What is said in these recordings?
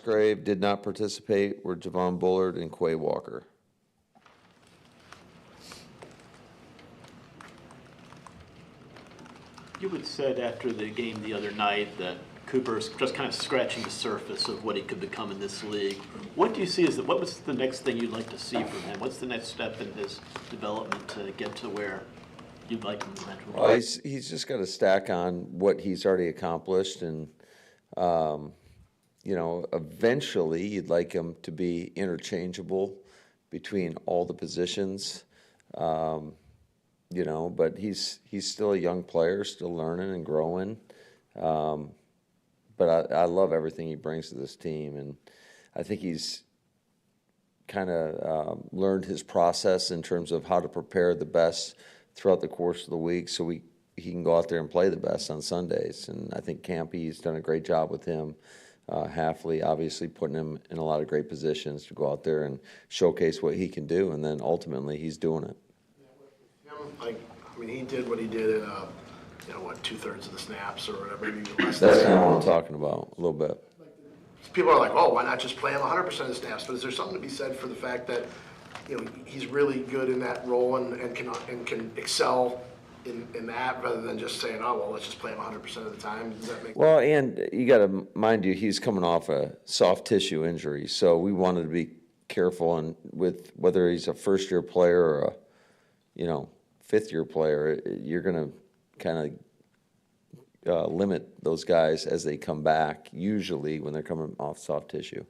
Musgrave did not participate were Javon Bullard and Quay Walker. You had said after the game the other night that Cooper's just kind of scratching the surface of what he could become in this league. What do you see as what was the next thing you'd like to see from him? What's the next step in his development to get to where you'd like him to eventually? Well, he's just got to stack on what he's already accomplished, and eventually you'd like him to be interchangeable between all the positions. But he's still a young player, still learning and growing. But I love everything he brings to this team, and I think he's kind of learned his process in terms of how to prepare the best throughout the course of the week so he can go out there and play the best on Sundays. And I think Campy's done a great job with him. Halfley, obviously, putting him in a lot of great positions to go out there and showcase what he can do, and then ultimately he's doing it. He did what he did in, 2/3 of the snaps or whatever, maybe less. That's kind of what I'm talking about, a little bit. People are like, oh, why not just play him 100% of the snaps? But is there something to be said for the fact that, he's really good in that role and can excel in that rather than just saying, oh, well, let's just play him 100% of the time? Does that make sense? Well, and you got to mind you, he's coming off a soft tissue injury, so we wanted to be careful with whether he's a first-year player or a, fifth-year player. You're going to kind of limit those guys as they come back, usually when they're coming off soft tissue.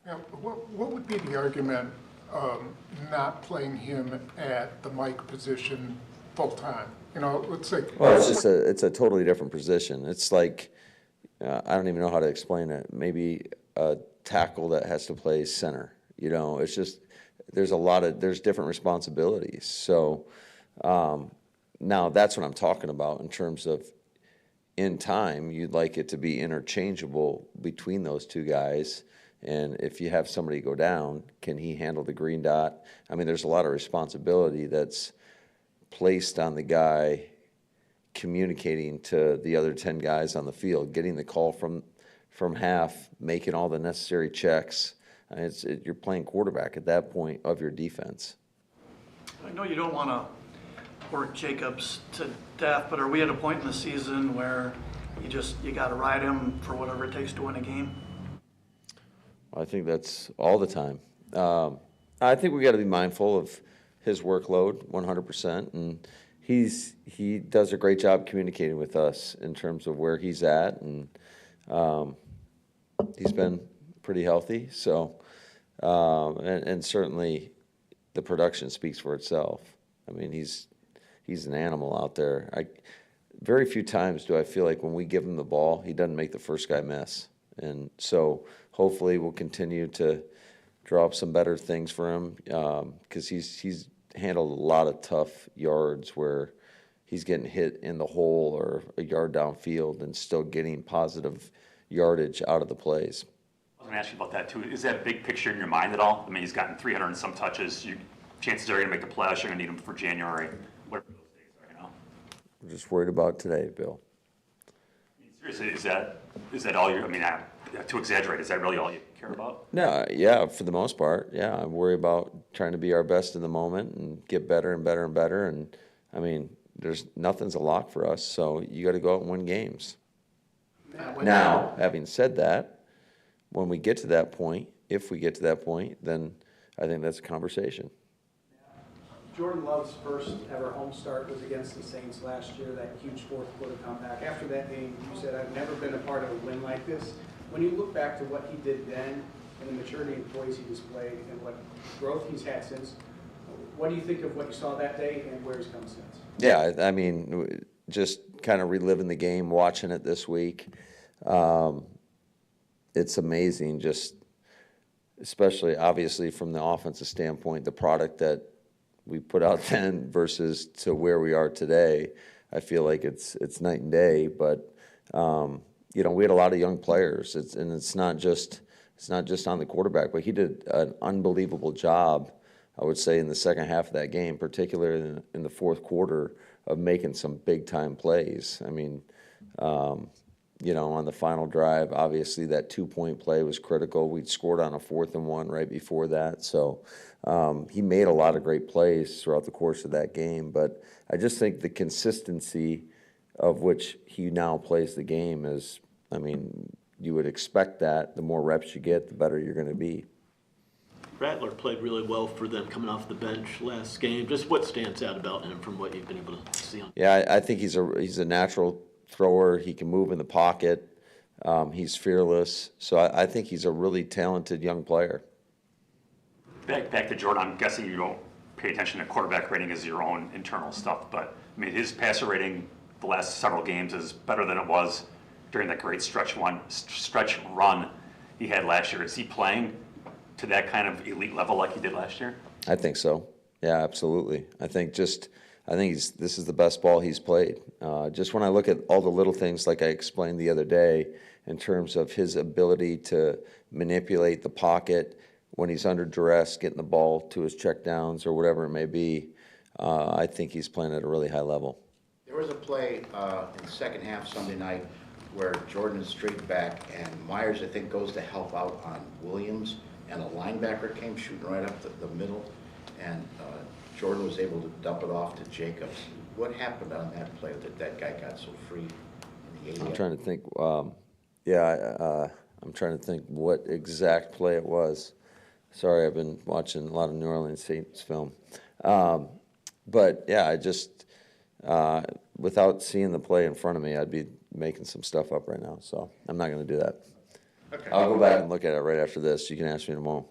Yeah, what would be the argument not playing him at the Mike position full-time? Let's say... Well, it's a totally different position. It's like, I don't even know how to explain it. Maybe a tackle that has to play center. It's just, there's different responsibilities. So now that's what I'm talking about in terms of in time, you'd like it to be interchangeable between those two guys. And if you have somebody go down, can he handle the green dot? There's a lot of responsibility that's placed on the guy communicating to the other 10 guys on the field, getting the call from half, making all the necessary checks. You're playing quarterback at that point of your defense. I know you don't want to work Jacobs to death, but are we at a point in the season where you got to ride him for whatever it takes to win a game? I think that's all the time. I think we got to be mindful of his workload 100%, and he does a great job communicating with us in terms of where he's at, and he's been pretty healthy. So, and certainly the production speaks for itself. He's an animal out there. Very few times do I feel like when we give him the ball, he doesn't make the first guy miss. And so hopefully we'll continue to draw up some better things for him because he's handled a lot of tough yards where he's getting hit in the hole or a yard downfield and still getting positive yardage out of the plays. I was going to ask you about that too. Is that a big picture in your mind at all? He's gotten 300 and some touches. Chances are you're going to make the playoffs. You're going to need him for January. Whatever those days are, We're just worried about today, Bill. Seriously, is that all you? To exaggerate, is that really all you care about? No, yeah, for the most part, yeah. I worry about trying to be our best in the moment and get better and better and better. And nothing's a lock for us, so you got to go out and win games. Now, having said that, when we get to that point, if we get to that point, then I think that's a conversation. Jordan Love's first ever home start was against the Saints last year, that huge fourth quarter comeback. After that game, you said, I've never been a part of a win like this. When you look back to what he did then and the maturity and poise he displayed and what growth he's had since, what do you think of what you saw that day and where he's come since? Yeah, just kind of reliving the game, watching it this week. It's amazing, just especially obviously from the offensive standpoint, the product that we put out then versus to where we are today. I feel like it's night and day, but we had a lot of young players. It's not just on the quarterback, but he did an unbelievable job, I would say, in the second half of that game, particularly in the fourth quarter, of making some big time plays. On the final drive, obviously that 2-point play was critical. We'd scored on a 4th and 1 right before that. So he made a lot of great plays throughout the course of that game. But I just think the consistency of which he now plays the game is I mean, you would expect that. The more reps you get, the better you're going to be. Rattler played really well for them coming off the bench last game. Just what stands out about him from what you've been able to see on? Yeah, I think he's a natural thrower. He can move in the pocket. He's fearless. So I think he's a really talented young player. Back to Jordan, I'm guessing you don't pay attention to quarterback rating as your own internal stuff, but I mean, his passer rating the last several games is better than it was during that great stretch run he had last year. Is he playing to that kind of elite level like he did last year? I think so. Yeah, absolutely. I think this is the best ball he's played. Just when I look at all the little things, like I explained the other day, in terms of his ability to manipulate the pocket when he's under duress, getting the ball to his checkdowns or whatever it may be, I think he's playing at a really high level. There was a play in the second half Sunday night where Jordan is straight back and Myers, I think, goes to help out on Williams, and a linebacker came shooting right up the middle, and Jordan was able to dump it off to Jacobs. What happened on that play that guy got so free in the 80? I'm trying to think. I'm trying to think what exact play it was. Sorry, I've been watching a lot of New Orleans Saints film. But yeah, I just, without seeing the play in front of me, I'd be making some stuff up right now. So I'm not going to do that. Okay. I'll go back and look at it right after this. You can ask me tomorrow.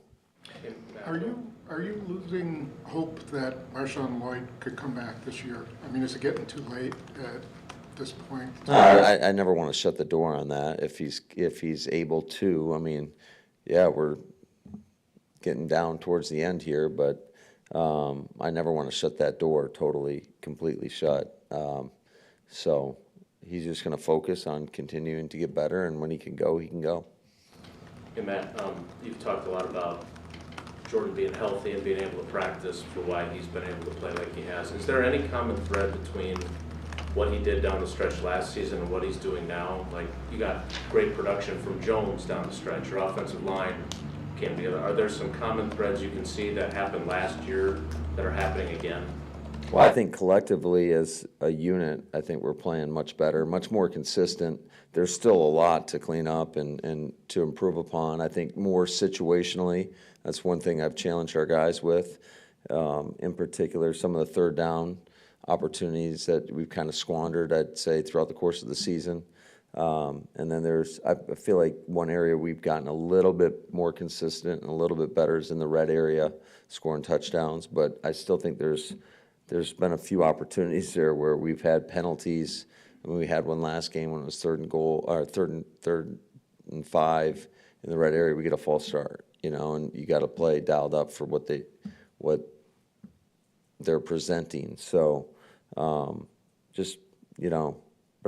Are you losing hope that Marshawn Lloyd could come back this year? I mean, is it getting too late at this point? I never want to shut the door on that if he's able to. I mean, yeah, we're getting down towards the end here, but I never want to shut that door completely shut. So he's just going to focus on continuing to get better, and when he can go, he can go. Hey, Matt, you've talked a lot about Jordan being healthy and being able to practice for why he's been able to play like he has. Is there any common thread between what he did down the stretch last season and what he's doing now? Like, you got great production from Jones down the stretch. Your offensive line came together. Are there some common threads you can see that happened last year that are happening again? Well, I think collectively as a unit, I think we're playing much better, much more consistent. There's still a lot to clean up and to improve upon. I think more situationally, that's one thing I've challenged our guys with. In particular, some of the third down opportunities that we've kind of squandered, I'd say, throughout the course of the season. And then I feel like one area we've gotten a little bit more consistent and a little bit better is in the red area, scoring touchdowns. But I still think there's been a few opportunities there where we've had penalties. I mean, we had one last game when it was third and 5 in the red area. We get a false start, and you got to play dialed up for what they're presenting. So, but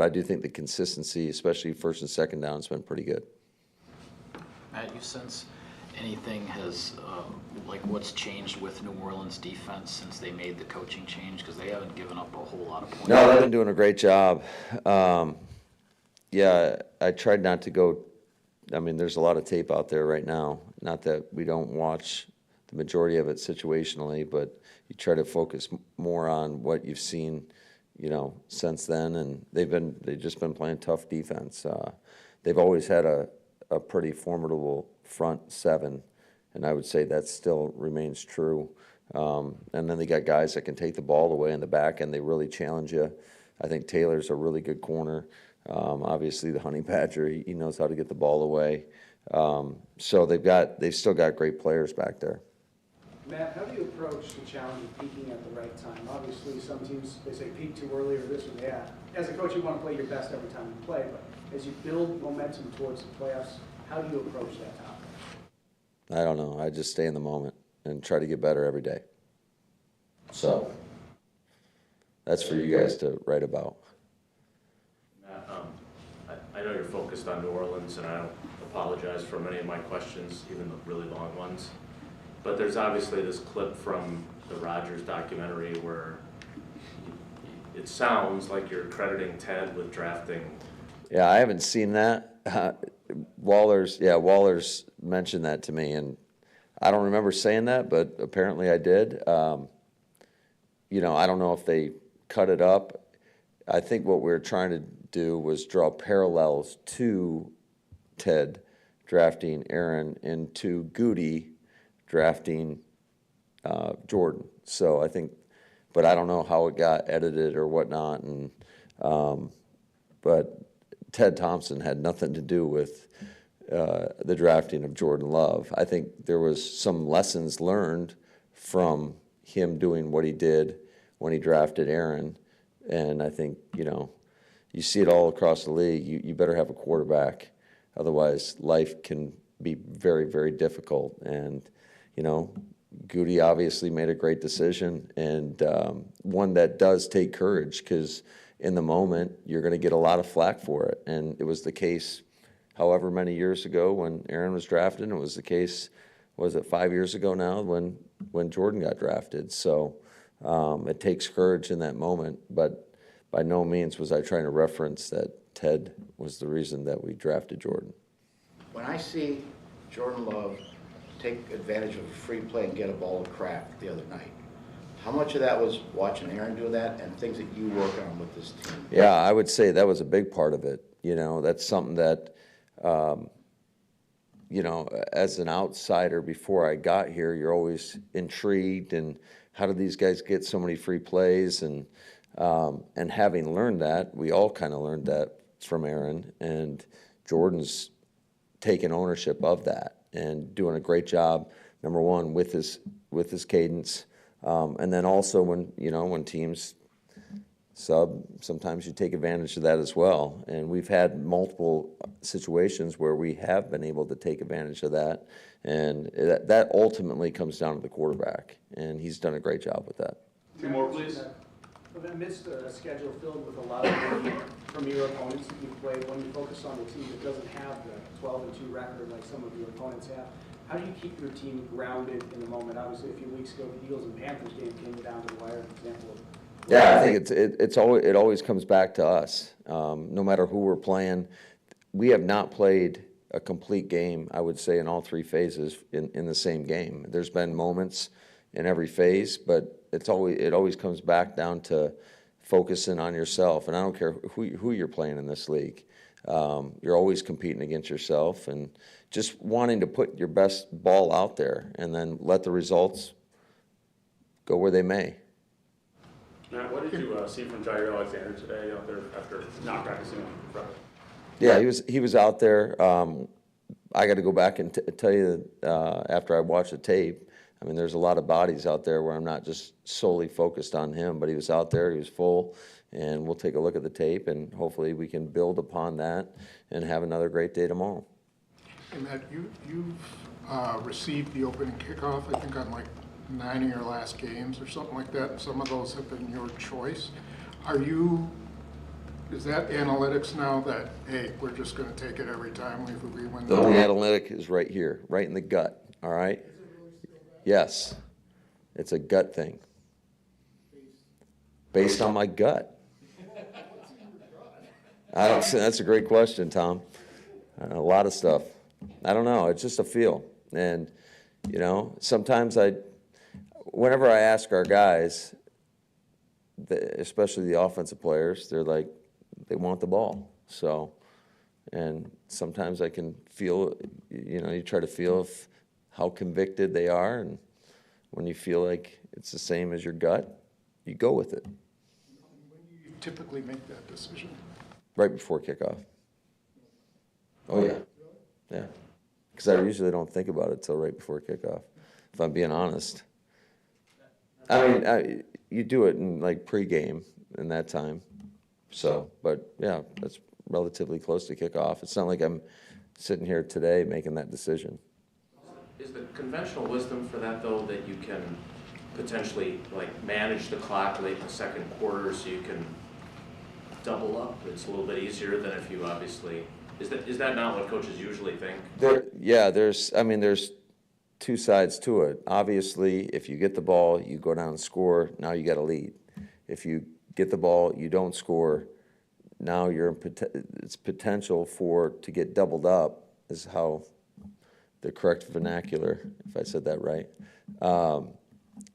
I do think the consistency, especially first and second down, has been pretty good. Matt, you sense anything has, what's changed with New Orleans defense since they made the coaching change? Because they haven't given up a whole lot of points. No, they've been doing a great job. Yeah, I tried not to go. I mean, there's a lot of tape out there right now. Not that we don't watch the majority of it situationally, but you try to focus more on what you've seen, since then. And they've just been playing tough defense. They've always had a pretty formidable front seven, and I would say that still remains true. And then they got guys that can take the ball away in the back, and they really challenge you. I think Taylor's a really good corner. Obviously, the Honey Badger, he knows how to get the ball away. So they've still got great players back there. Matt, how do you approach the challenge of peaking at the right time? Obviously, some teams, they say peak too early or this or that. As a coach, you want to play your best every time you play, but as you build momentum towards the playoffs, how do you approach that topic? I don't know. I just stay in the moment and try to get better every day. So that's for you guys to write about. Matt, I know you're focused on New Orleans, and I don't apologize for many of my questions, even the really long ones. But there's obviously this clip from the Rodgers documentary where it sounds like you're crediting Ted with drafting. Yeah, I haven't seen that. Waller's mentioned that to me, and I don't remember saying that, but apparently I did. I don't know if they cut it up. I think what we're trying do was draw parallels to Ted drafting Aaron and to Goody drafting Jordan. So I think, but I don't know how it got edited or whatnot, and but Ted Thompson had nothing to do with the drafting of Jordan Love. I think there was some lessons learned from him doing what he did when he drafted Aaron, and I think, you see it all across the league. You better have a quarterback, otherwise life can be very, very difficult. And Goody obviously made a great decision, and one that does take courage, because in the moment you're going to get a lot of flack for it. And it was the case however many years ago when Aaron was drafted, and it was the case, was it 5 years ago now, when Jordan got drafted. So it takes courage in that moment, but by no means was I trying to reference that Ted was the reason that we drafted Jordan. When I see Jordan Love take advantage of a free play and get a ball to Kraft the other night, how much of that was watching Aaron do that and things that you work on with this team? Yeah, I would say that was a big part of it. That's something that, as an outsider before I got here, you're always intrigued, and how do these guys get so many free plays? And having learned that, we all kind of learned that from Aaron, and Jordan's taken ownership of that and doing a great job, number one, with his cadence. And then also when teams sub, sometimes you take advantage of that as well. And we've had multiple situations where we have been able to take advantage of that. And that ultimately comes down to the quarterback. And he's done a great job with that. Two more, please. Amidst a schedule filled with a lot of really premier opponents that you've played, when you focus on the team that doesn't have the 12-2 record like some of your opponents have, how do you keep your team grounded in the moment? Obviously, a few weeks ago, the Eagles and Panthers game came down to the wire, for example. Yeah, I think it always comes back to us. No matter who we're playing, we have not played a complete game, I would say, in all three phases in the same game. There's been moments in every phase, but it always comes back down to focusing on yourself. And I don't care who you're playing in this league. You're always competing against yourself and just wanting to put your best ball out there and then let the results go where they may. Matt, what did you see from Jair Alexander today out there after not practicing on Friday? Yeah, he was out there. I got to go back and tell you after I watched the tape. I mean, there's a lot of bodies out there where I'm not just solely focused on him, but he was out there, he was full, and we'll take a look at the tape, and hopefully we can build upon that and have another great day tomorrow. Hey, Matt, you've received the opening kickoff, I think, on like 9 of your last games or something like that, and some of those have been your choice. Is that analytics now that, hey, we're just going to take it every time we win? The only analytic is right here, right in the gut, all right? Yes, it's a gut thing. Based on my gut. That's a great question, Tom. A lot of stuff. I don't know. It's just a feel. And, sometimes whenever I ask our guys, especially the offensive players, they're like, they want the ball. So, and sometimes I can feel, you try to feel how convicted they are, and when you feel like it's the same as your gut, you go with it. When do you typically make that decision? Right before kickoff. Oh, yeah. Yeah. Because I usually don't think about it till right before kickoff, if I'm being honest. I mean, you do it in like pregame in that time. So, but yeah, that's relatively close to kickoff. It's not like I'm sitting here today making that decision. Is the conventional wisdom for that, though, that you can potentially manage the clock late in the second quarter so you can double up? It's a little bit easier than if you obviously, is that not what coaches usually think? There's two sides to it. Obviously, if you get the ball, you go down and score, now you got a lead. If you get the ball, you don't score, now it's potential to get doubled up, is how the correct vernacular, if I said that right.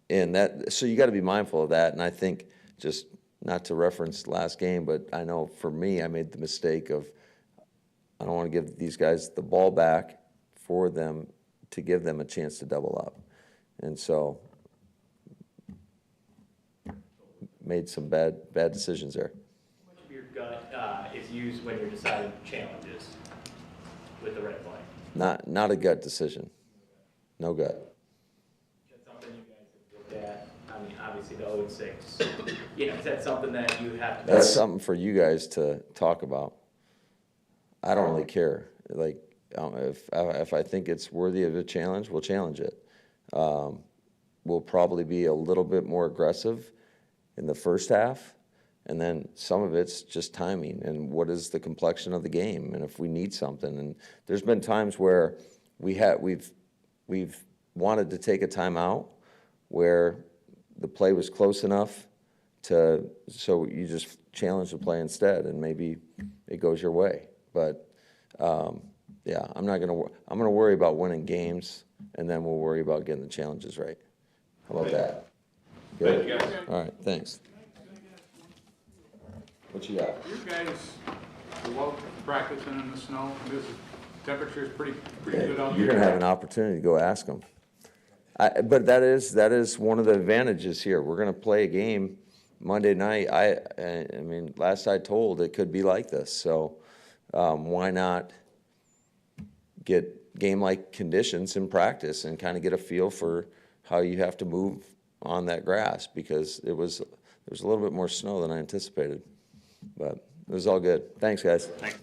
And so you got to be mindful of that. And I think just not to reference last game, but I know for me, I made the mistake of, I don't want to give these guys the ball back for them to give them a chance to double up. And so made some bad decisions there. How much of your gut is used when you're deciding challenges with the red play? Not a gut decision. No gut. Is that something you guys have looked at? I mean, obviously the 0-6, is that something that you have to? That's something for you guys to talk about. I don't really care. Like, if I think it's worthy of a challenge, we'll challenge it. We'll probably be a little bit more aggressive in the first half, and then some of it's just timing and what is the complexion of the game, and if we need something. And there's been times where we've wanted to take a timeout where the play was close enough so you just challenge the play instead, and maybe it goes your way. But yeah, I'm gonna worry about winning games, and then we'll worry about getting the challenges right. How about that? Good? Thank you, guys. All right, thanks. What you got? You guys love practicing in the snow. This temperature's pretty good out there. You're gonna have an opportunity to go ask them. But that is one of the advantages here. We're gonna play a game Monday night. I mean, last I told, it could be like this. So why not get game-like conditions in practice and kind of get a feel for how you have to move on that grass, because there was a little bit more snow than I anticipated, but it was all good. Thanks, guys. Thanks.